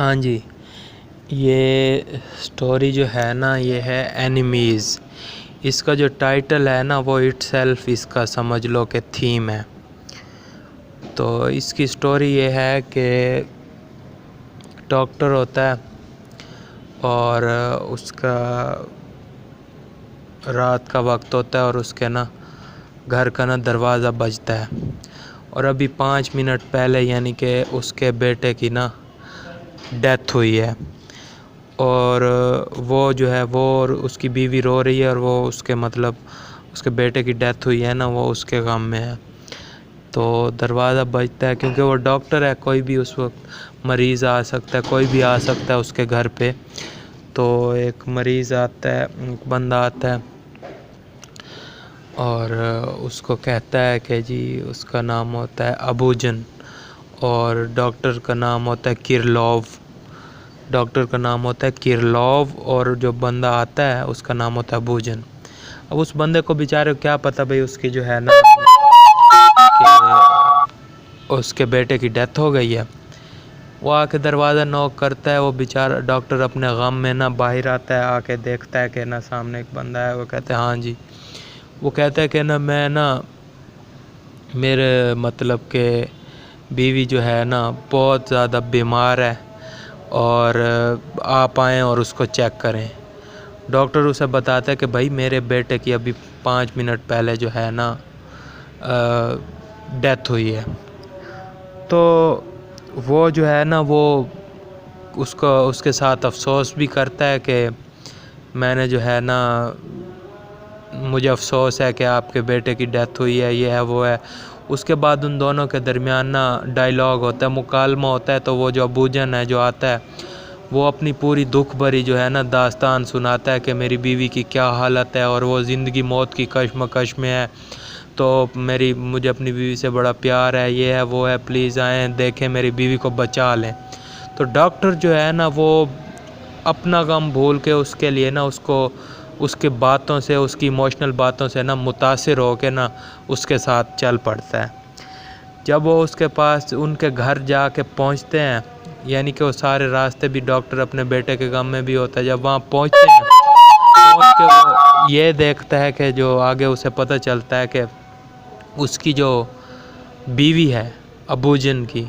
ہاں جی، یہ سٹوری جو ہے نا یہ ہے اینیمیز۔ اس کا جو ٹائٹل ہے نا وہ اٹ سیلف اس کا سمجھ لو کہ تھیم ہے۔ تو اس کی سٹوری یہ ہے کہ ڈاکٹر ہوتا ہے اور اس کا رات کا وقت ہوتا ہے اور اس کے نا گھر کا نا دروازہ بجتا ہے، اور ابھی 5 منٹ پہلے یعنی کہ اس کے بیٹے کی نا ڈیتھ ہوئی ہے، اور وہ جو ہے وہ اور اس کی بیوی رو رہی ہے، اور وہ اس کے اس کے بیٹے کی ڈیتھ ہوئی ہے نا وہ اس کے غم میں ہے۔ تو دروازہ بجتا ہے کیونکہ وہ ڈاکٹر ہے، کوئی بھی اس وقت مریض آ سکتا ہے، کوئی بھی آ سکتا ہے اس کے گھر پہ۔ تو ایک مریض آتا ہے، ایک بندہ آتا ہے اور اس کو کہتا ہے کہ جی اس کا نام ہوتا ہے ابوجن، اور ڈاکٹر کا نام ہوتا ہے کرلوف، اور جو بندہ آتا ہے اس کا نام ہوتا ہے ابوجن۔ اب اس بندے کو بیچارے کیا پتہ بھئی اس کی جو ہے نا کہ اس کے بیٹے کی ڈیتھ ہو گئی ہے۔ وہ آ کے دروازہ نوک کرتا ہے، وہ بیچارہ ڈاکٹر اپنے غم میں نا باہر آتا ہے، آ کے دیکھتا ہے کہ نا سامنے ایک بندہ ہے۔ وہ کہتا ہے ہاں جی، وہ کہتا ہے کہ نا میں نا میرے کہ بیوی جو ہے نا بہت زیادہ بیمار ہے، اور آپ آئیں اور اس کو چیک کریں۔ ڈاکٹر اسے بتاتا ہے کہ بھائی میرے بیٹے کی ابھی 5 منٹ پہلے جو ہے نا ڈیتھ ہوئی ہے۔ تو وہ جو ہے نا وہ اس کے ساتھ افسوس بھی کرتا ہے کہ میں نے جو ہے نا مجھے افسوس ہے کہ آپ کے بیٹے کی ڈیتھ ہوئی ہے، یہ ہے وہ ہے۔ اس کے بعد ان دونوں کے درمیان نا ڈائیلاگ ہوتا ہے، مکالمہ ہوتا ہے۔ تو وہ جو ابوجن ہے جو آتا ہے وہ اپنی پوری دکھ بھری جو ہے نا داستان سناتا ہے کہ میری بیوی کی کیا حالت ہے، اور وہ زندگی موت کی کشمکش میں ہے، تو مجھے اپنی بیوی سے بڑا پیار ہے، یہ ہے وہ ہے، پلیز آئیں دیکھیں میری بیوی کو بچا لیں۔ تو ڈاکٹر جو ہے نا وہ اپنا غم بھول کے اس کے لیے نا اس کے باتوں سے، اس کی ایموشنل باتوں سے نا متاثر ہو کے نا اس کے ساتھ چل پڑتا ہے۔ جب وہ اس کے پاس ان کے گھر جا کے پہنچتے ہیں، یعنی کہ وہ سارے راستے بھی ڈاکٹر اپنے بیٹے کے غم میں بھی ہوتا ہے، جب وہاں پہنچتے ہیں پہنچ کے وہ یہ دیکھتا ہے کہ جو آگے اسے پتہ چلتا ہے کہ اس کی جو بیوی ہے ابوجن کی،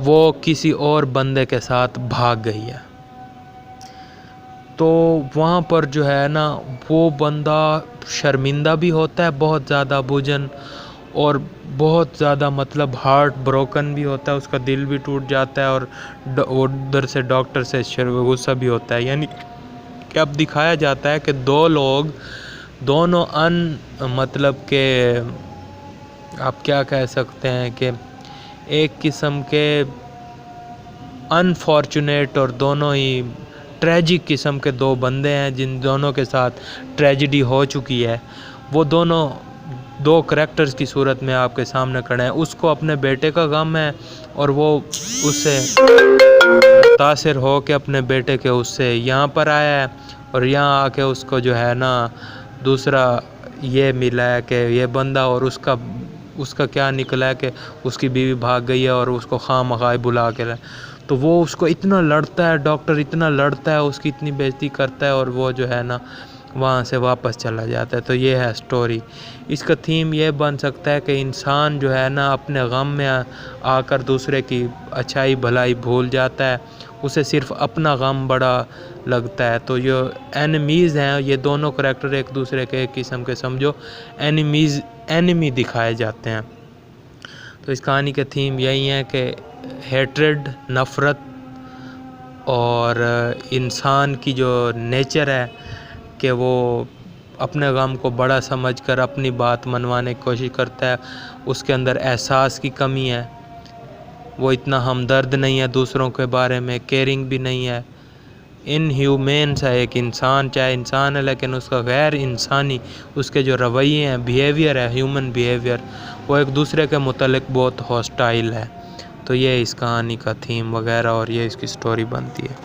وہ کسی اور بندے کے ساتھ بھاگ گئی ہے۔ تو وہاں پر جو ہے نا وہ بندہ شرمندہ بھی ہوتا ہے بہت زیادہ ابوجن، اور بہت زیادہ ہارٹ بروکن بھی ہوتا ہے، اس کا دل بھی ٹوٹ جاتا ہے، اور ادھر سے ڈاکٹر سے غصہ بھی ہوتا ہے۔ یعنی کہ اب دکھایا جاتا ہے کہ دو لوگ دونوں کہ آپ کیا کہہ سکتے ہیں کہ ایک قسم کے انفارچونیٹ اور دونوں ہی ٹریجک قسم کے دو بندے ہیں، جن دونوں کے ساتھ ٹریجڈی ہو چکی ہے۔ وہ دونوں دو کریکٹرز کی صورت میں آپ کے سامنے کھڑے ہیں۔ اس کو اپنے بیٹے کا غم ہے، اور وہ اس سے متاثر ہو کے اپنے بیٹے کے اس سے یہاں پر آیا ہے، اور یہاں آ کے اس کو جو ہے نا دوسرا یہ ملا ہے کہ یہ بندہ، اور اس کا کیا نکلا ہے کہ اس کی بیوی بھاگ گئی ہے، اور اس کو خواہ بلا کے تو وہ اس کو اتنا لڑتا ہے، ڈاکٹر اتنا لڑتا ہے، اس کی اتنی بےعزتی کرتا ہے، اور وہ جو ہے نا وہاں سے واپس چلا جاتا ہے۔ تو یہ ہے سٹوری۔ اس کا تھیم یہ بن سکتا ہے کہ انسان جو ہے نا اپنے غم میں آ کر دوسرے کی اچھائی بھلائی بھول جاتا ہے، اسے صرف اپنا غم بڑا لگتا ہے۔ تو یہ اینیمیز ہیں، یہ دونوں کریکٹر ایک دوسرے کے ایک قسم کے سمجھو اینیمی دکھائے جاتے ہیں۔ تو اس کہانی کا تھیم یہی ہے کہ ہیٹریڈ، نفرت، اور انسان کی جو نیچر ہے کہ وہ اپنے غم کو بڑا سمجھ کر اپنی بات منوانے کی کوشش کرتا ہے، اس کے اندر احساس کی کمی ہے، وہ اتنا ہمدرد نہیں ہے دوسروں کے بارے میں، کیئرنگ بھی نہیں ہے، انہیومین سا ایک انسان، چاہے انسان ہے لیکن اس کا غیر انسانی اس کے جو رویے ہیں، بیہیویئر ہے، ہیومن بیہیویئر، وہ ایک دوسرے کے متعلق بہت ہاسٹائل ہے۔ تو یہ اس کہانی کا تھیم وغیرہ، اور یہ اس کی سٹوری بنتی ہے۔